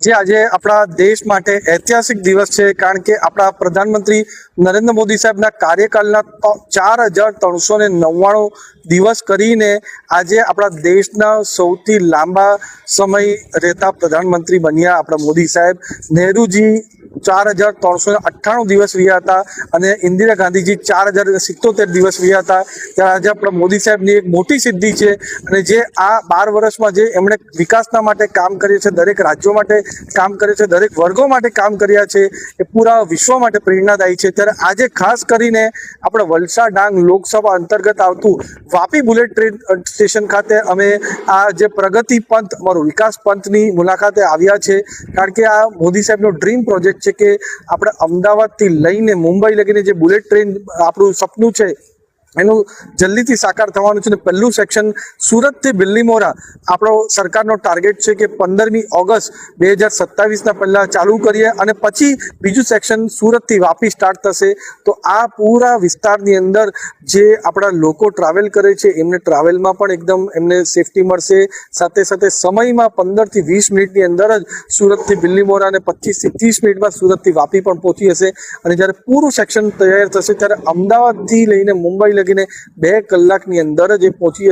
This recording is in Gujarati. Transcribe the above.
જે આજે આપણા દેશ માટે ઐતિહાસિક દિવસ છે, કારણ કે આપણા પ્રધાનમંત્રી નરેન્દ્ર મોદી સાહેબના કાર્યકાળના 4399 દિવસ કરીને આજે આપણા દેશના સૌથી લાંબા સમય રહેતા પ્રધાનમંત્રી બન્યા આપણા મોદી સાહેબ. નહેરુજી 4398 દિવસ રહ્યા હતા અને ઇન્દિરા ગાંધીજી 4077 દિવસ રહ્યા હતા. ત્યારે આજે આપણા મોદી સાહેબની એક મોટી સિદ્ધિ છે અને જે આ 12 વર્ષમાં જે એમણે વિકાસના માટે કામ કર્યું છે, દરેક રાજ્યો માટે કામ કર્યું છે, દરેક વર્ગો માટે કામ કર્યા છે, એ પૂરા વિશ્વ માટે પ્રેરણાદાયી છે. ત્યારે આજે ખાસ કરીને આપણે વલસાડ ડાંગ લોકસભા અંતર્ગત આવતું વાપી બુલેટ ટ્રેન સ્ટેશન ખાતે અમે આ જે પ્રગતિ પંથ, અમારું વિકાસ પંથની મુલાકાતે આવ્યા છે, કારણ કે આ મોદી સાહેબનો ડ્રીમ પ્રોજેક્ટ છે કે આપણે અમદાવાદથી લઈને મુંબઈ લગીને જે બુલેટ ટ્રેન આપણું સપનું છે એનું જલ્દીથી સાકાર થવાનું છે. ને પહેલું સેક્શન સુરતથી બિલ્લીમોરા આપણો સરકારનો ટાર્ગેટ છે કે 15મી ઓગસ્ટ 2027ના પહેલાં ચાલુ કરીએ અને પછી બીજું સેક્શન સુરતથી વાપી સ્ટાર્ટ થશે. તો આ પૂરા વિસ્તારની અંદર જે આપણા લોકો ટ્રાવેલ કરે છે એમને ટ્રાવેલમાં પણ એકદમ એમને સેફટી મળશે. સાથે સાથે સમયમાં 15થી 20 મિનિટની અંદર જ સુરતથી બિલ્લીમોરા અને 25થી 30 મિનિટમાં સુરતથી વાપી પણ પહોંચી હશે. અને જ્યારે પૂરું સેક્શન તૈયાર થશે ત્યારે અમદાવાદથી લઈને મુંબઈ લગીને 2 કલાકની અંદર જ એ પહોંચી